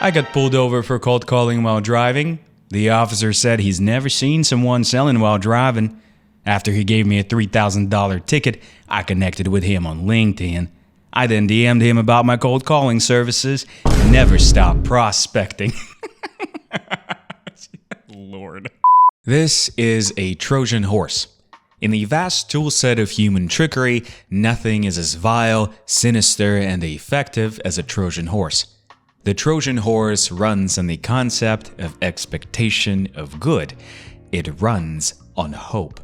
I got pulled over for cold calling while driving. The officer said he's never seen someone selling while driving. After he gave me a $3,000 ticket, I connected with him on LinkedIn. I then DM'd him about my cold calling services. Never stop prospecting. Lord. This is a Trojan horse. In the vast toolset of human trickery, nothing is as vile, sinister, and effective as a Trojan horse. The Trojan horse runs on the concept of expectation of good. It runs on hope.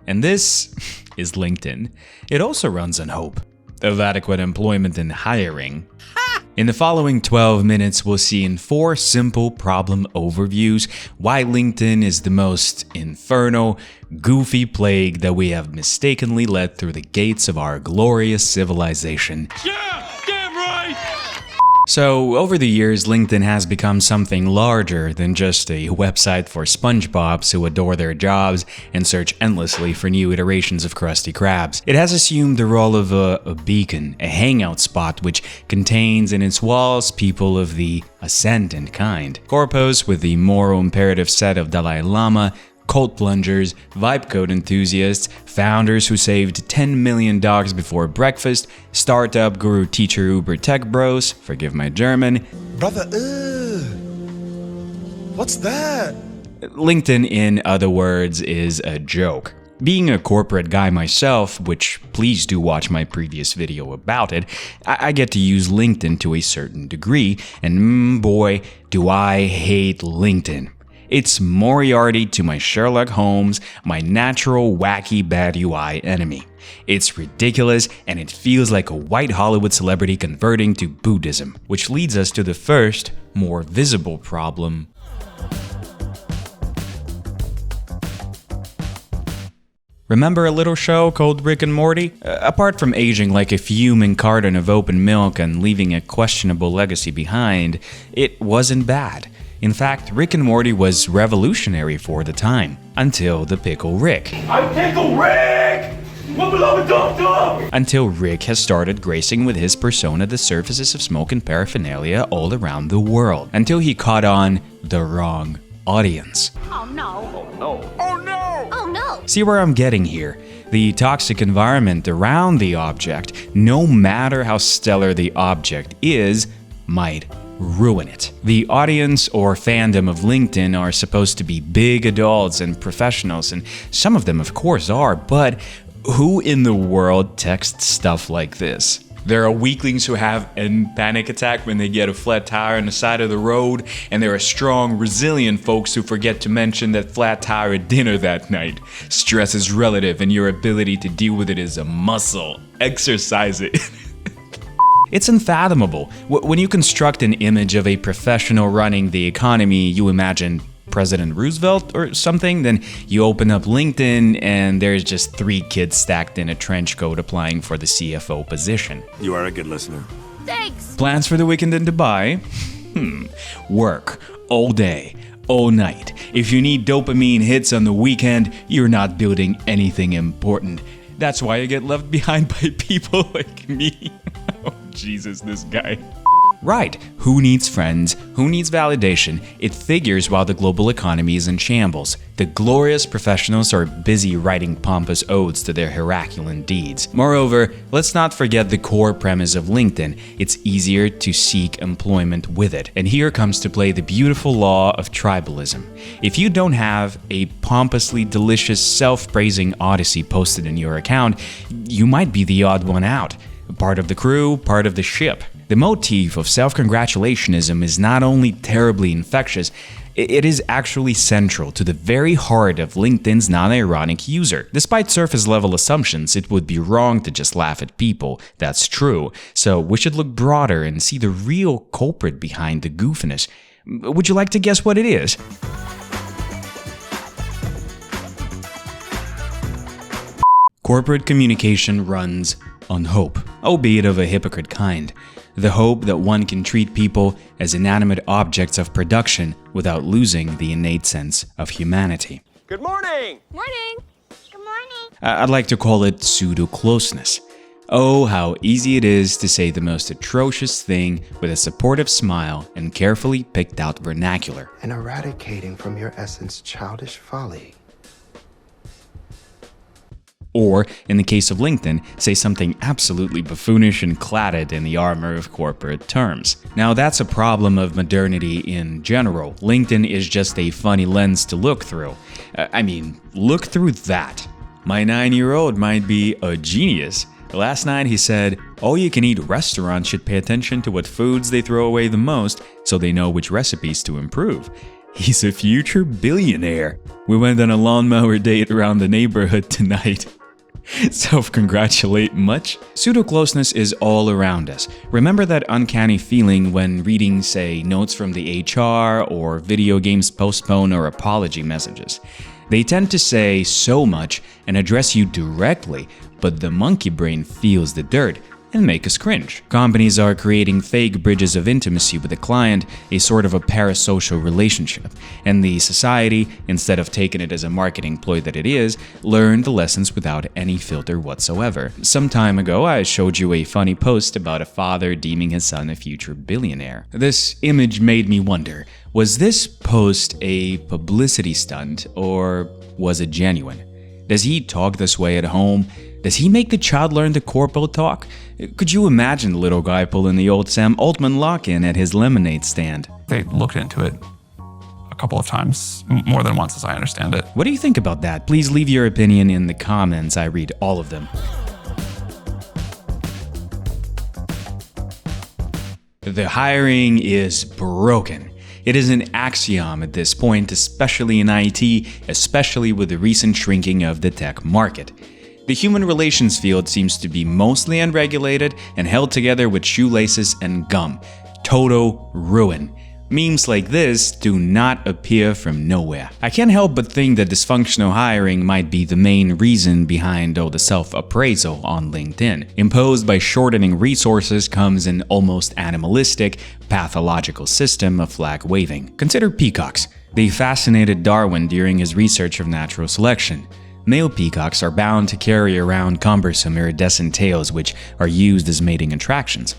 And this is LinkedIn. It also runs on hope of adequate employment and hiring. In the following 12 minutes, we'll see in 4 simple problem overviews why LinkedIn is the most infernal, goofy plague that we have mistakenly led through the gates of our glorious civilization. Yeah, damn right! So, over the years, LinkedIn has become something larger than just a website for SpongeBobs who adore their jobs and search endlessly for new iterations of Krusty Krabs. It has assumed the role of a beacon, a hangout spot which contains in its walls people of the ascendant kind. Corpos with the moral imperative set of Dalai Lama, cult plungers, vibe code enthusiasts, founders who saved $10 million before breakfast, startup guru teacher Uber tech bros, forgive my German. Brother, what's that? LinkedIn, in other words, is a joke. Being a corporate guy myself, which please do watch my previous video about it, I get to use LinkedIn to a certain degree, and boy, do I hate LinkedIn. It's Moriarty to my Sherlock Holmes, my natural wacky bad UI enemy. It's ridiculous and it feels like a white Hollywood celebrity converting to Buddhism, which leads us to the first, more visible problem. Remember a little show called Rick and Morty? Apart from aging like a fuming carton of open milk and leaving a questionable legacy behind, it wasn't bad. In fact, Rick and Morty was revolutionary for the time, until the Pickle Rick. I'm Pickle Rick! What beloved dum-dum! Until Rick has started gracing with his persona the surfaces of smoke and paraphernalia all around the world. Until he caught on the wrong audience. Oh no. Oh no. Oh no. Oh no. See where I'm getting here? The toxic environment around the object, no matter how stellar the object is, might ruin it. The audience or fandom of LinkedIn are supposed to be big adults and professionals, and some of them of course are, but who in the world texts stuff like this? There are weaklings who have a panic attack when they get a flat tire on the side of the road, and there are strong, resilient folks who forget to mention that flat tire at dinner that night. Stress is relative, and your ability to deal with it is a muscle. Exercise it. It's unfathomable. When you construct an image of a professional running the economy, you imagine President Roosevelt or something, then you open up LinkedIn and there's just 3 kids stacked in a trench coat applying for the CFO position. You are a good listener. Thanks. Plans for the weekend in Dubai? Work. All day. All night. If you need dopamine hits on the weekend, you're not building anything important. That's why I get left behind by people like me. Oh, Jesus, this guy. Right, who needs friends? Who needs validation? It figures while the global economy is in shambles. The glorious professionals are busy writing pompous odes to their Herculean deeds. Moreover, let's not forget the core premise of LinkedIn. It's easier to seek employment with it. And here comes to play the beautiful law of tribalism. If you don't have a pompously delicious self-praising odyssey posted in your account, you might be the odd one out. Part of the crew, part of the ship. The motif of self-congratulationism is not only terribly infectious, it is actually central to the very heart of LinkedIn's non-ironic user. Despite surface-level assumptions, it would be wrong to just laugh at people. That's true. So we should look broader and see the real culprit behind the goofiness. Would you like to guess what it is? Corporate communication runs on hope, albeit of a hypocrite kind. The hope that one can treat people as inanimate objects of production without losing the innate sense of humanity. Good morning! Morning. Good morning. I'd like to call it pseudo-closeness. Oh, how easy it is to say the most atrocious thing with a supportive smile and carefully picked out vernacular. And eradicating from your essence childish folly. Or, in the case of LinkedIn, say something absolutely buffoonish and cladded in the armor of corporate terms. Now, that's a problem of modernity in general. LinkedIn is just a funny lens to look through. Look through that. My 9-year-old might be a genius. Last night he said, all-you-can-eat restaurants should pay attention to what foods they throw away the most so they know which recipes to improve. He's a future billionaire. We went on a lawnmower date around the neighborhood tonight. Self-congratulate much? Pseudo-closeness is all around us. Remember that uncanny feeling when reading, say, notes from the HR or video games postpone or apology messages. They tend to say so much and address you directly, but the monkey brain feels the dirt and make us cringe. Companies are creating fake bridges of intimacy with the client, a sort of a parasocial relationship. And the society, instead of taking it as a marketing ploy that it is, learned the lessons without any filter whatsoever. Some time ago, I showed you a funny post about a father deeming his son a future billionaire. This image made me wonder, was this post a publicity stunt or was it genuine? Does he talk this way at home? Does he make the child learn the corpo talk? Could you imagine the little guy pulling the old Sam Altman lock-in at his lemonade stand? They looked into it a couple of times, more than once as I understand it. What do you think about that? Please leave your opinion in the comments. I read all of them. The hiring is broken. It is an axiom at this point, especially in IT, especially with the recent shrinking of the tech market. The human relations field seems to be mostly unregulated and held together with shoelaces and gum. Total ruin. Memes like this do not appear from nowhere. I can't help but think that dysfunctional hiring might be the main reason behind all the self-appraisal on LinkedIn. Imposed by shortening resources comes an almost animalistic, pathological system of flag waving. Consider peacocks. They fascinated Darwin during his research of natural selection. Male peacocks are bound to carry around cumbersome iridescent tails which are used as mating attractions.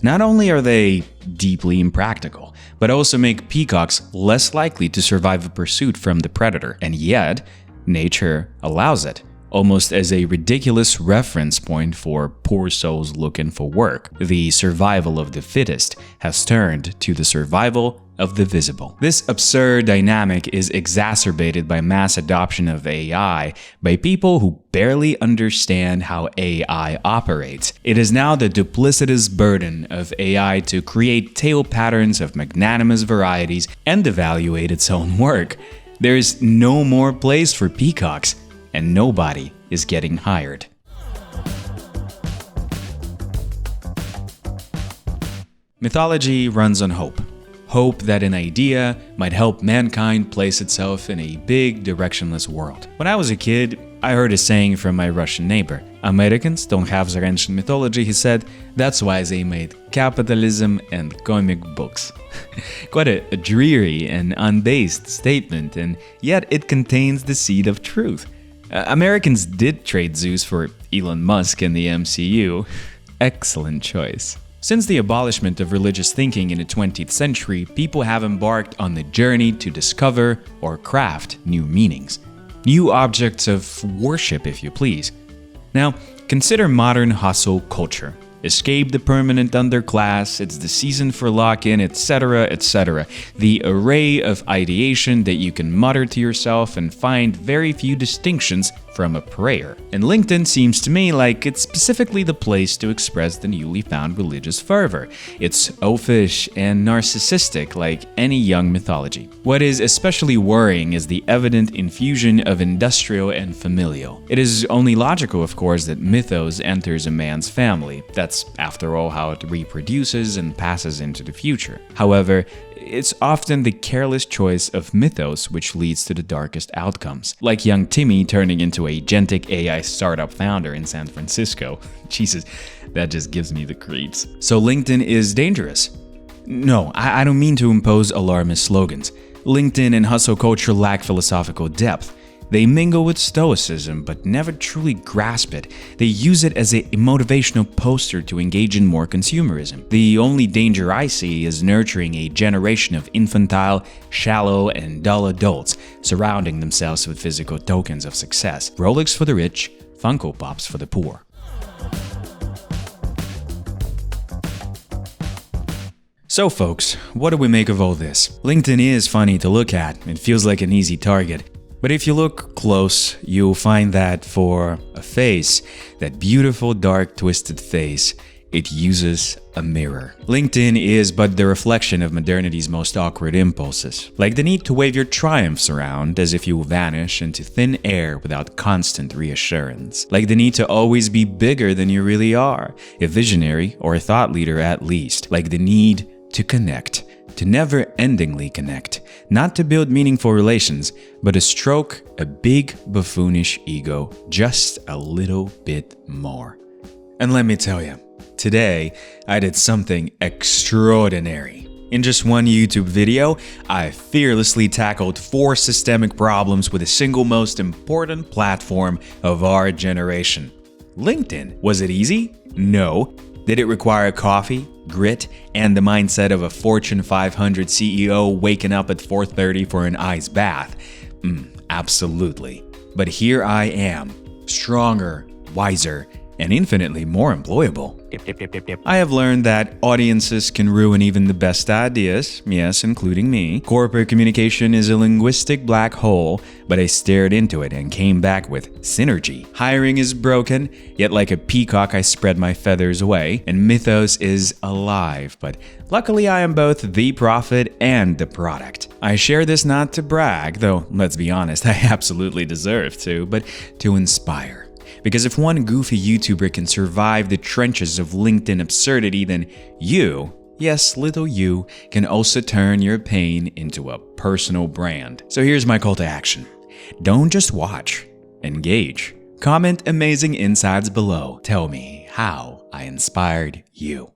Not only are they deeply impractical, but also make peacocks less likely to survive a pursuit from the predator. And yet, nature allows it, almost as a ridiculous reference point for poor souls looking for work. The survival of the fittest has turned to the survival of the visible. This absurd dynamic is exacerbated by mass adoption of AI by people who barely understand how AI operates. It is now the duplicitous burden of AI to create tail patterns of magnanimous varieties and evaluate its own work. There is no more place for peacocks, and nobody is getting hired. Mythology runs on hope. Hope that an idea might help mankind place itself in a big, directionless world. When I was a kid, I heard a saying from my Russian neighbor. Americans don't have the ancient mythology, he said. That's why they made capitalism and comic books. Quite a dreary and unbased statement, and yet it contains the seed of truth. Americans did trade Zeus for Elon Musk and the MCU. Excellent choice. Since the abolishment of religious thinking in the 20th century, people have embarked on the journey to discover or craft new meanings. New objects of worship, if you please. Now, consider modern hustle culture. Escape the permanent underclass, it's the season for lock-in, etc., etc. The array of ideation that you can mutter to yourself and find very few distinctions from a prayer. And LinkedIn seems to me like it's specifically the place to express the newly found religious fervor. It's oafish and narcissistic like any young mythology. What is especially worrying is the evident infusion of industrial and familial. It is only logical, of course, that mythos enters a man's family. That's, after all, how it reproduces and passes into the future. However, it's often the careless choice of mythos which leads to the darkest outcomes. Like young Timmy turning into a agentic AI startup founder in San Francisco. Jesus, that just gives me the creeps. So LinkedIn is dangerous. No, I don't mean to impose alarmist slogans. LinkedIn and hustle culture lack philosophical depth. They mingle with stoicism but never truly grasp it. They use it as a motivational poster to engage in more consumerism. The only danger I see is nurturing a generation of infantile, shallow, and dull adults surrounding themselves with physical tokens of success. Rolex for the rich, Funko Pops for the poor. So folks, what do we make of all this? LinkedIn is funny to look at, it feels like an easy target. But if you look close, you'll find that for a face, that beautiful dark twisted face, it uses a mirror. LinkedIn is but the reflection of modernity's most awkward impulses, like the need to wave your triumphs around as if you will vanish into thin air without constant reassurance, like the need to always be bigger than you really are, a visionary or a thought leader at least, like the need to connect, to never-endingly connect, not to build meaningful relations, but to stroke a big buffoonish ego just a little bit more. And let me tell you, today I did something extraordinary. In just one YouTube video, I fearlessly tackled 4 systemic problems with the single most important platform of our generation. LinkedIn. Was it easy? No. Did it require coffee, grit, and the mindset of a Fortune 500 CEO waking up at 4:30 for an ice bath? Absolutely. But here I am, stronger, wiser, and infinitely more employable. I have learned that audiences can ruin even the best ideas, yes, including me. Corporate communication is a linguistic black hole, but I stared into it and came back with synergy. Hiring is broken, yet like a peacock I spread my feathers away, and mythos is alive, but luckily I am both the prophet and the product. I share this not to brag, though let's be honest, I absolutely deserve to, but to inspire. Because if one goofy YouTuber can survive the trenches of LinkedIn absurdity, then you, yes, little you, can also turn your pain into a personal brand. So here's my call to action. Don't just watch, engage. Comment amazing insights below. Tell me how I inspired you.